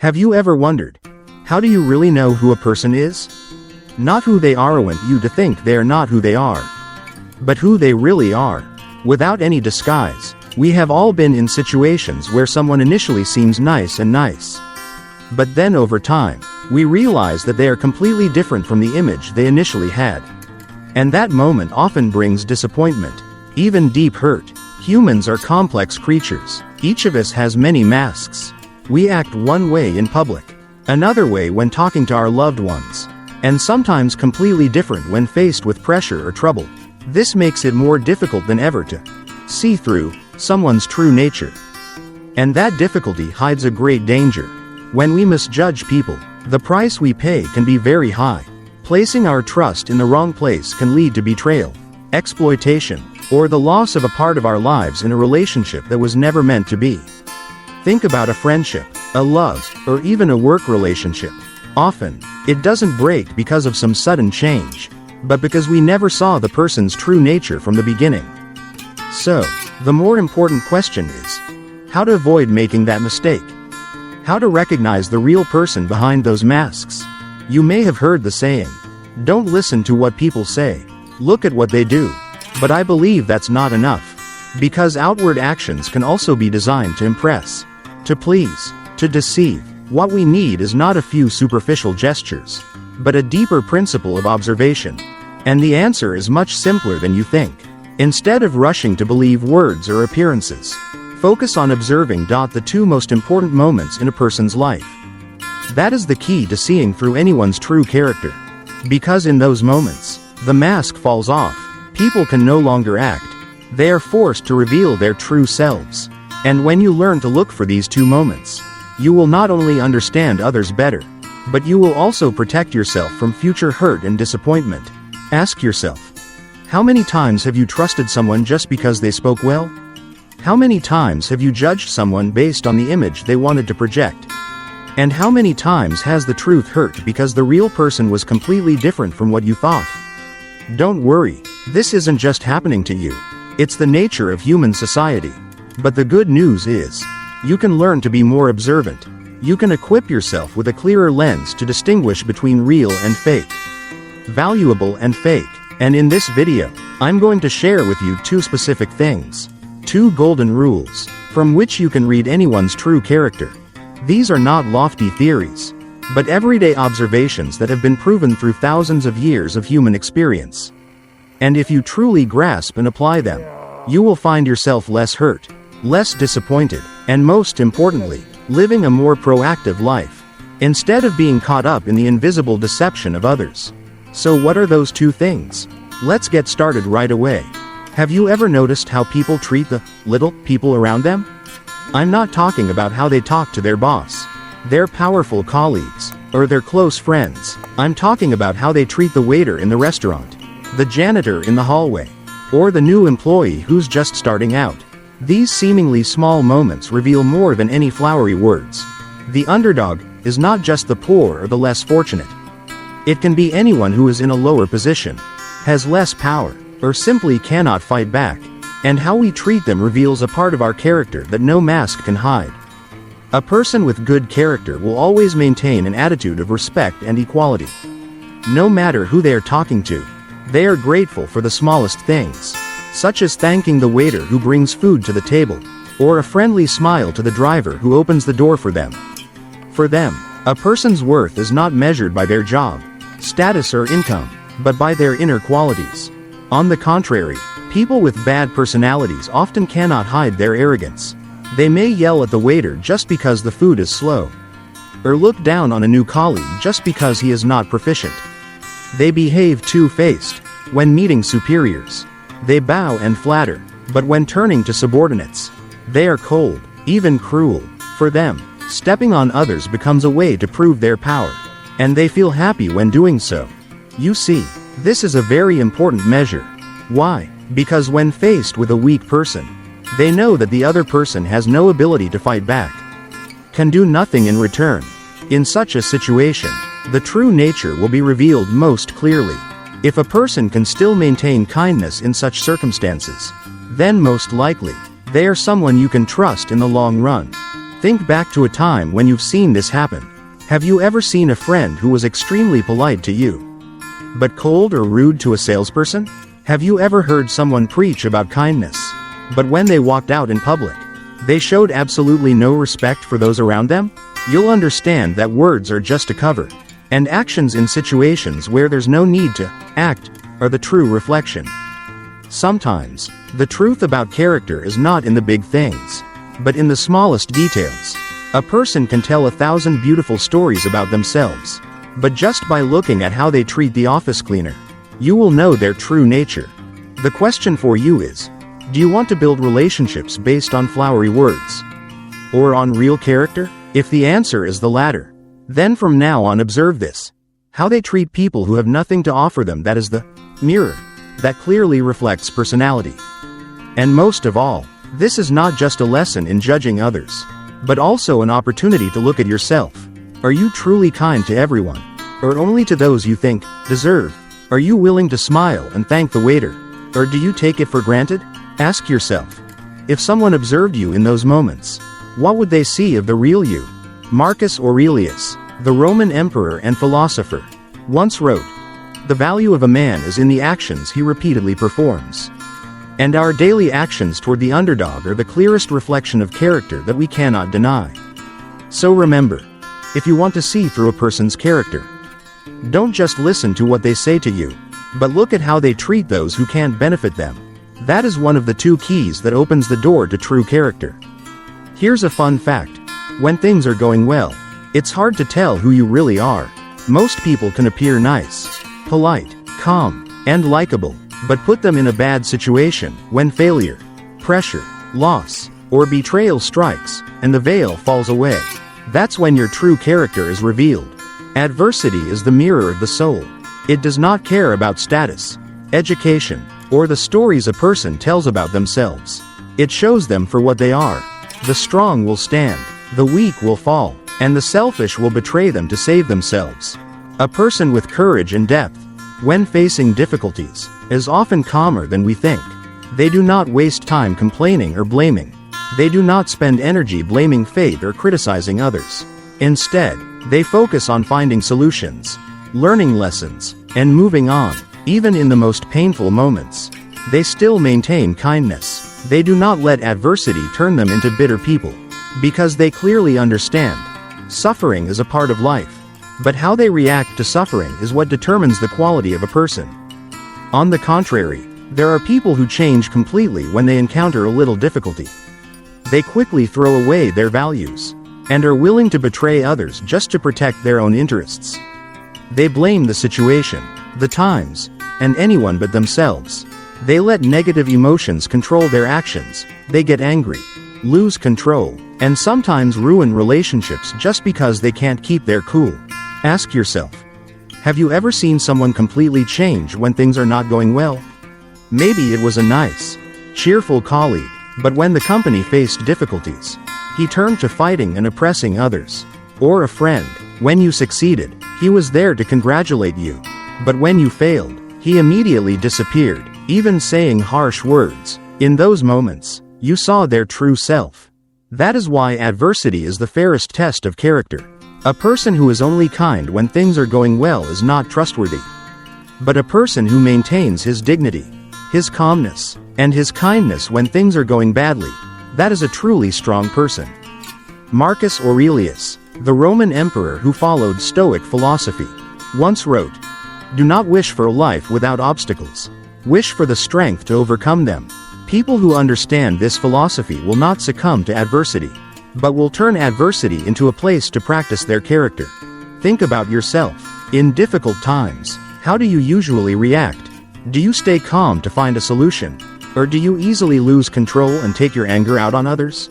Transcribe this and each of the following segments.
Have you ever wondered, how do you really know who a person is? Not who they are want you to think they are not who they are, but who they really are. Without any disguise, we have all been in situations where someone initially seems nice, but then over time, we realize that they are completely different from the image they initially had. And that moment often brings disappointment, even deep hurt. Humans are complex creatures. Each of us has many masks. We act one way in public, another way when talking to our loved ones, and sometimes completely different when faced with pressure or trouble. This makes it more difficult than ever to see through someone's true nature. And that difficulty hides a great danger. When we misjudge people, the price we pay can be very high. Placing our trust in the wrong place can lead to betrayal, exploitation, or the loss of a part of our lives in a relationship that was never meant to be. Think about a friendship, a love, or even a work relationship. Often, it doesn't break because of some sudden change, but because we never saw the person's true nature from the beginning. So, the more important question is, how to avoid making that mistake? How to recognize the real person behind those masks? You may have heard the saying, don't listen to what people say, look at what they do. But I believe that's not enough. Because outward actions can also be designed to impress, to please, to deceive. What we need is not a few superficial gestures, but a deeper principle of observation. And the answer is much simpler than you think. Instead of rushing to believe words or appearances, focus on observing the two most important moments in a person's life. That is the key to seeing through anyone's true character. Because in those moments, the mask falls off. People can no longer act. They are forced to reveal their true selves. And when you learn to look for these two moments, you will not only understand others better, but you will also protect yourself from future hurt and disappointment. Ask yourself, how many times have you trusted someone just because they spoke well? How many times have you judged someone based on the image they wanted to project? And how many times has the truth hurt because the real person was completely different from what you thought? Don't worry, this isn't just happening to you. It's the nature of human society. But the good news is, you can learn to be more observant. You can equip yourself with a clearer lens to distinguish between real and fake, valuable and fake. And in this video, I'm going to share with you two specific things. Two golden rules, from which you can read anyone's true character. These are not lofty theories, but everyday observations that have been proven through thousands of years of human experience. And if you truly grasp and apply them, you will find yourself less hurt, less disappointed, and most importantly, living a more proactive life, instead of being caught up in the invisible deception of others. So what are those two things? Let's get started right away. Have you ever noticed how people treat the little people around them? I'm not talking about how they talk to their boss, their powerful colleagues, or their close friends. I'm talking about how they treat the waiter in the restaurant, the janitor in the hallway, or the new employee who's just starting out. These seemingly small moments reveal more than any flowery words. The underdog is not just the poor or the less fortunate. It can be anyone who is in a lower position, has less power, or simply cannot fight back. And how we treat them reveals a part of our character that no mask can hide. A person with good character will always maintain an attitude of respect and equality. No matter who they are talking to, they are grateful for the smallest things, such as thanking the waiter who brings food to the table, or a friendly smile to the driver who opens the door for them. For them, a person's worth is not measured by their job, status or income, but by their inner qualities. On the contrary, people with bad personalities often cannot hide their arrogance. They may yell at the waiter just because the food is slow, or look down on a new colleague just because he is not proficient. They behave two-faced. When meeting superiors, they bow and flatter, but when turning to subordinates, they are cold, even cruel. For them, stepping on others becomes a way to prove their power, and they feel happy when doing so. You see, this is a very important measure. Why? Because when faced with a weak person, they know that the other person has no ability to fight back, can do nothing in return. In such a situation, the true nature will be revealed most clearly. If a person can still maintain kindness in such circumstances, then most likely, they are someone you can trust in the long run. Think back to a time when you've seen this happen. Have you ever seen a friend who was extremely polite to you, but cold or rude to a salesperson? Have you ever heard someone preach about kindness, but when they walked out in public, they showed absolutely no respect for those around them? You'll understand that words are just a cover, and actions in situations where there's no need to act are the true reflection. Sometimes, the truth about character is not in the big things, but in the smallest details. A person can tell 1,000 beautiful stories about themselves, but just by looking at how they treat the office cleaner, you will know their true nature. The question for you is, do you want to build relationships based on flowery words, or on real character? If the answer is the latter, then from now on observe this. How they treat people who have nothing to offer them. That is the mirror that clearly reflects personality. And most of all, this is not just a lesson in judging others, but also an opportunity to look at yourself. Are you truly kind to everyone, or only to those you think deserve? Are you willing to smile and thank the waiter, or do you take it for granted? Ask yourself, if someone observed you in those moments, what would they see of the real you? Marcus Aurelius, the Roman emperor and philosopher, once wrote, "The value of a man is in the actions he repeatedly performs." And our daily actions toward the underdog are the clearest reflection of character that we cannot deny. So remember, if you want to see through a person's character, don't just listen to what they say to you, but look at how they treat those who can't benefit them. That is one of the two keys that opens the door to true character. Here's a fun fact. When things are going well, it's hard to tell who you really are. Most people can appear nice, polite, calm, and likable, but put them in a bad situation when failure, pressure, loss, or betrayal strikes, and the veil falls away. That's when your true character is revealed. Adversity is the mirror of the soul. It does not care about status, education, or the stories a person tells about themselves. It shows them for what they are. The strong will stand, the weak will fall, and the selfish will betray them to save themselves. A person with courage and depth, when facing difficulties, is often calmer than we think. They do not waste time complaining or blaming. They do not spend energy blaming fate or criticizing others. Instead, they focus on finding solutions, learning lessons, and moving on. Even in the most painful moments, they still maintain kindness. They do not let adversity turn them into bitter people, because they clearly understand suffering is a part of life. But how they react to suffering is what determines the quality of a person. On the contrary, there are people who change completely when they encounter a little difficulty. They quickly throw away their values, and are willing to betray others just to protect their own interests. They blame the situation, the times, and anyone but themselves. They let negative emotions control their actions. They get angry, lose control, and sometimes ruin relationships just because they can't keep their cool. Ask yourself, have you ever seen someone completely change when things are not going well? Maybe it was a nice, cheerful colleague, but when the company faced difficulties, he turned to fighting and oppressing others. Or a friend, when you succeeded, he was there to congratulate you, but when you failed, he immediately disappeared, even saying harsh words. In those moments, you saw their true self. That is why adversity is the fairest test of character. A person who is only kind when things are going well is not trustworthy. But a person who maintains his dignity, his calmness, and his kindness when things are going badly, that is a truly strong person. Marcus Aurelius, the Roman emperor who followed Stoic philosophy, once wrote, "Do not wish for a life without obstacles. Wish for the strength to overcome them." People who understand this philosophy will not succumb to adversity, but will turn adversity into a place to practice their character. Think about yourself. In difficult times, how do you usually react? Do you stay calm to find a solution? Or do you easily lose control and take your anger out on others?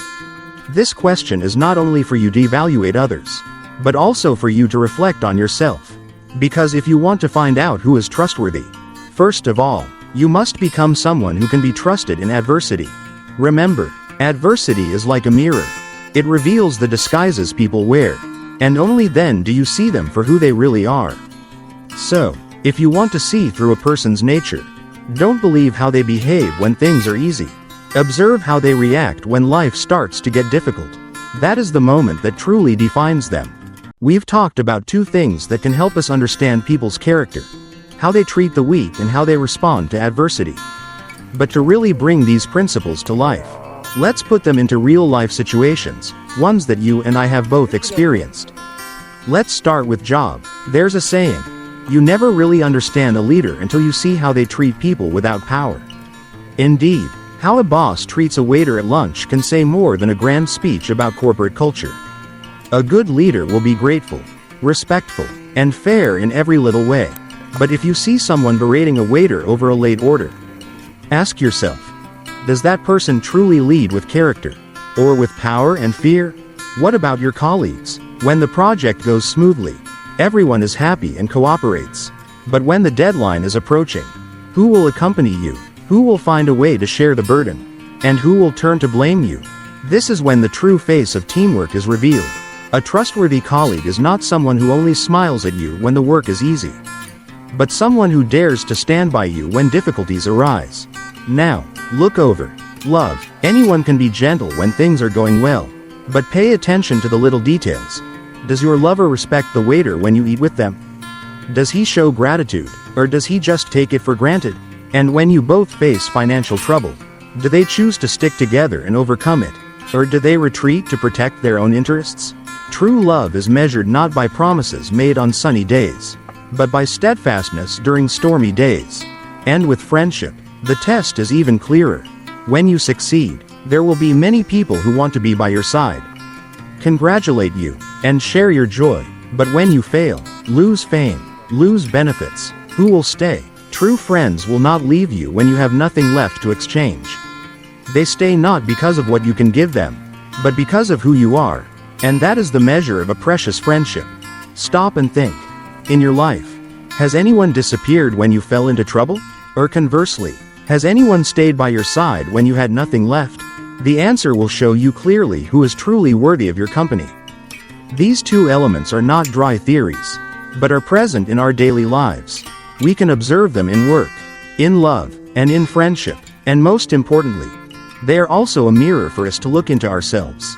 This question is not only for you to evaluate others, but also for you to reflect on yourself. Because if you want to find out who is trustworthy, first of all, you must become someone who can be trusted in adversity. Remember, adversity is like a mirror. It reveals the disguises people wear, and only then do you see them for who they really are. So, if you want to see through a person's nature, don't believe how they behave when things are easy. Observe how they react when life starts to get difficult. That is the moment that truly defines them. We've talked about two things that can help us understand people's character: how they treat the weak and how they respond to adversity. But to really bring these principles to life, let's put them into real-life situations, ones that you and I have both experienced. Let's start with job. There's a saying, you never really understand a leader until you see how they treat people without power. Indeed, how a boss treats a waiter at lunch can say more than a grand speech about corporate culture. A good leader will be grateful, respectful, and fair in every little way. But if you see someone berating a waiter over a late order, ask yourself, does that person truly lead with character, or with power and fear? What about your colleagues? When the project goes smoothly, everyone is happy and cooperates. But when the deadline is approaching, who will accompany you? Who will find a way to share the burden? And who will turn to blame you? This is when the true face of teamwork is revealed. A trustworthy colleague is not someone who only smiles at you when the work is easy, but someone who dares to stand by you when difficulties arise. Now, look over. Love. Anyone can be gentle when things are going well, but pay attention to the little details. Does your lover respect the waiter when you eat with them? Does he show gratitude, or does he just take it for granted? And when you both face financial trouble, do they choose to stick together and overcome it, or do they retreat to protect their own interests? True love is measured not by promises made on sunny days, but by steadfastness during stormy days. And with friendship, the test is even clearer. When you succeed, there will be many people who want to be by your side, congratulate you, and share your joy. But when you fail, lose fame, lose benefits, who will stay? True friends will not leave you when you have nothing left to exchange. They stay not because of what you can give them, but because of who you are. And that is the measure of a precious friendship. Stop and think. In your life, has anyone disappeared when you fell into trouble? Or conversely, has anyone stayed by your side when you had nothing left? The answer will show you clearly who is truly worthy of your company. These two elements are not dry theories, but are present in our daily lives. We can observe them in work, in love, and in friendship. And most importantly, they are also a mirror for us to look into ourselves.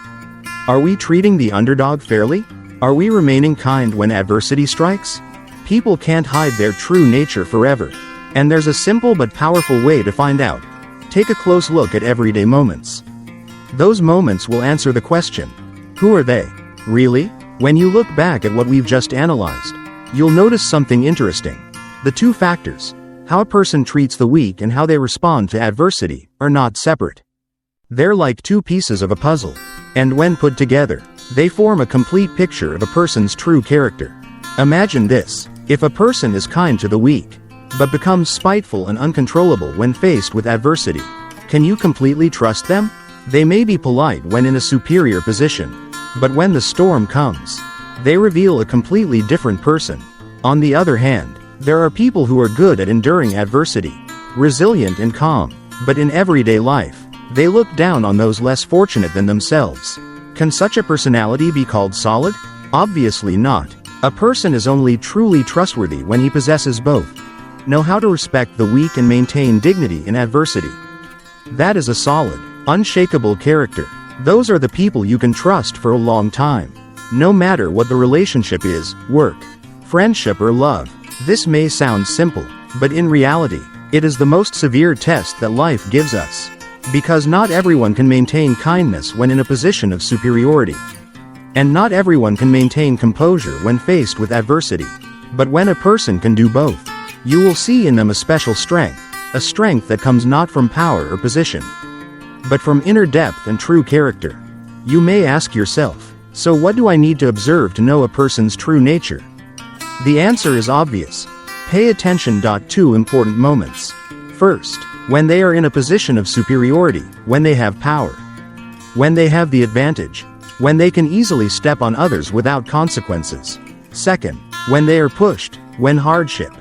Are we treating the underdog fairly? Are we remaining kind when adversity strikes? People can't hide their true nature forever, and there's a simple but powerful way to find out. Take a close look at everyday moments. Those moments will answer the question, who are they, really? When you look back at what we've just analyzed, you'll notice something interesting. The two factors, how a person treats the weak and how they respond to adversity, are not separate. They're like two pieces of a puzzle, and when put together, they form a complete picture of a person's true character. Imagine this: if a person is kind to the weak, but becomes spiteful and uncontrollable when faced with adversity, can you completely trust them? They may be polite when in a superior position, but when the storm comes, they reveal a completely different person. On the other hand, there are people who are good at enduring adversity, resilient and calm, but in everyday life, they look down on those less fortunate than themselves. Can such a personality be called solid? Obviously not. A person is only truly trustworthy when he possesses both. Know how to respect the weak and maintain dignity in adversity. That is a solid, unshakable character. Those are the people you can trust for a long time. No matter what the relationship is, work, friendship or love. This may sound simple, but in reality, it is the most severe test that life gives us. Because not everyone can maintain kindness when in a position of superiority. And not everyone can maintain composure when faced with adversity. But when a person can do both, you will see in them a special strength, a strength that comes not from power or position, but from inner depth and true character. You may ask yourself, so what do I need to observe to know a person's true nature? The answer is obvious. Pay attention. Two important moments. First, when they are in a position of superiority, when they have power, when they have the advantage, when they can easily step on others without consequences. Second, when they are pushed, when hardship,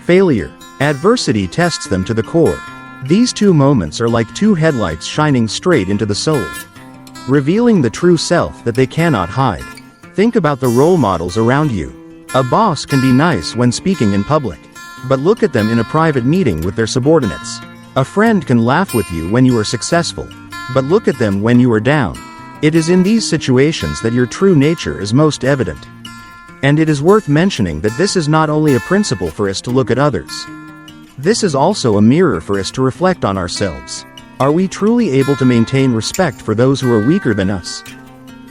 failure, adversity tests them to the core. These two moments are like two headlights shining straight into the soul, revealing the true self that they cannot hide. Think about the role models around you. A boss can be nice when speaking in public, but look at them in a private meeting with their subordinates. A friend can laugh with you when you are successful, but look at them when you are down. It is in these situations that your true nature is most evident. And it is worth mentioning that this is not only a principle for us to look at others. This is also a mirror for us to reflect on ourselves. Are we truly able to maintain respect for those who are weaker than us?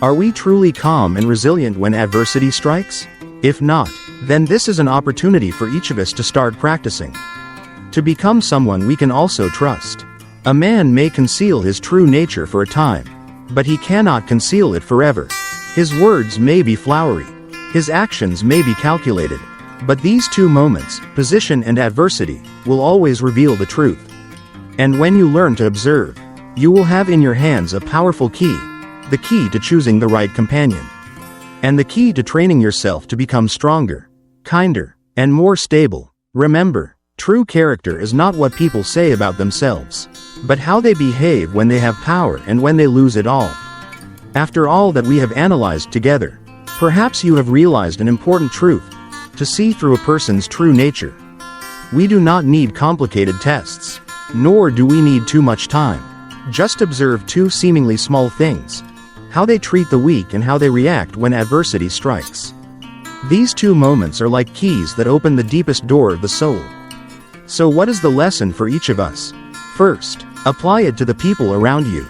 Are we truly calm and resilient when adversity strikes? If not, then this is an opportunity for each of us to start practicing. To become someone we can also trust. A man may conceal his true nature for a time, but he cannot conceal it forever. His words may be flowery. His actions may be calculated. But these two moments, position and adversity, will always reveal the truth. And when you learn to observe, you will have in your hands a powerful key, the key to choosing the right companion. And the key to training yourself to become stronger, kinder, and more stable. Remember, true character is not what people say about themselves, but how they behave when they have power and when they lose it all. After all that we have analyzed together, perhaps you have realized an important truth: to see through a person's true nature. We do not need complicated tests, nor do we need too much time. Just observe two seemingly small things: how they treat the weak and how they react when adversity strikes. These two moments are like keys that open the deepest door of the soul. So what is the lesson for each of us? First, apply it to the people around you.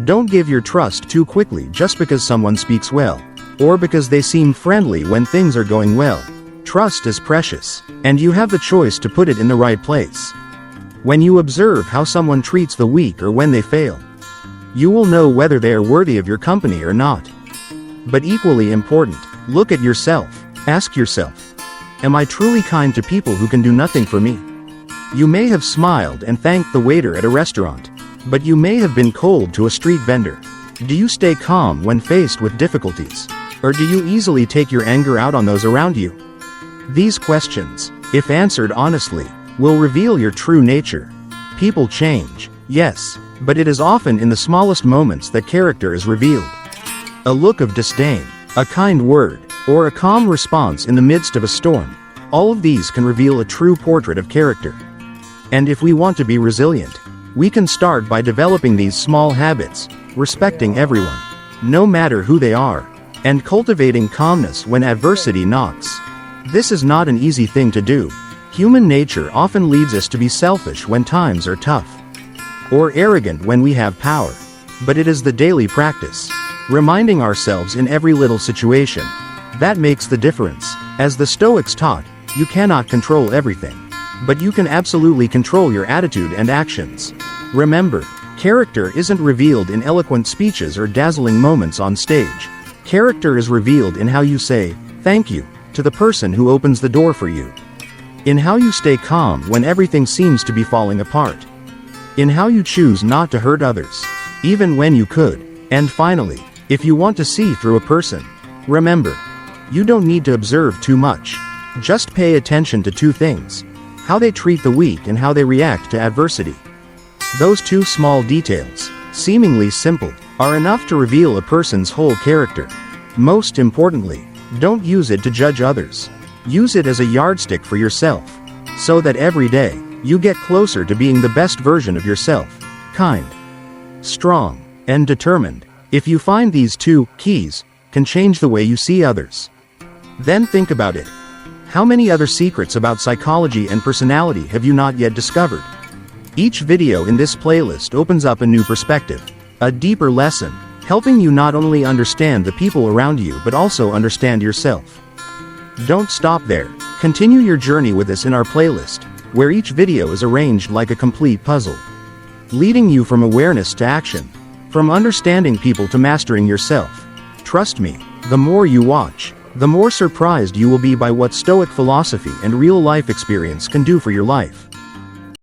Don't give your trust too quickly just because someone speaks well, or because they seem friendly when things are going well. Trust is precious, and you have the choice to put it in the right place. When you observe how someone treats the weak or when they fail, you will know whether they are worthy of your company or not. But equally important, look at yourself. Ask yourself, am I truly kind to people who can do nothing for me? You may have smiled and thanked the waiter at a restaurant, but you may have been cold to a street vendor. Do you stay calm when faced with difficulties? Or do you easily take your anger out on those around you? These questions, if answered honestly, will reveal your true nature. People change, yes, but it is often in the smallest moments that character is revealed. A look of disdain, a kind word, or a calm response in the midst of a storm, all of these can reveal a true portrait of character. And if we want to be resilient, we can start by developing these small habits, respecting everyone, no matter who they are, and cultivating calmness when adversity knocks. This is not an easy thing to do. Human nature often leads us to be selfish when times are tough, or arrogant when we have power. But it is the daily practice, reminding ourselves in every little situation, that makes the difference. As the Stoics taught, you cannot control everything, but you can absolutely control your attitude and actions. Remember, character isn't revealed in eloquent speeches or dazzling moments on stage. Character is revealed in how you say, thank you, to the person who opens the door for you. In how you stay calm when everything seems to be falling apart. In how you choose not to hurt others, even when you could. And finally, if you want to see through a person, remember, you don't need to observe too much. Just pay attention to two things: how they treat the weak and how they react to adversity. Those two small details, seemingly simple, are enough to reveal a person's whole character. Most importantly, don't use it to judge others. Use it as a yardstick for yourself, so that every day, you get closer to being the best version of yourself: kind, strong, and determined. If you find these two keys can change the way you see others, then think about it. How many other secrets about psychology and personality have you not yet discovered? Each video in this playlist opens up a new perspective, a deeper lesson, helping you not only understand the people around you but also understand yourself. Don't stop there. Continue your journey with us in our playlist, where each video is arranged like a complete puzzle, leading you from awareness to action, from understanding people to mastering yourself. Trust me, the more you watch, the more surprised you will be by what Stoic philosophy and real-life experience can do for your life.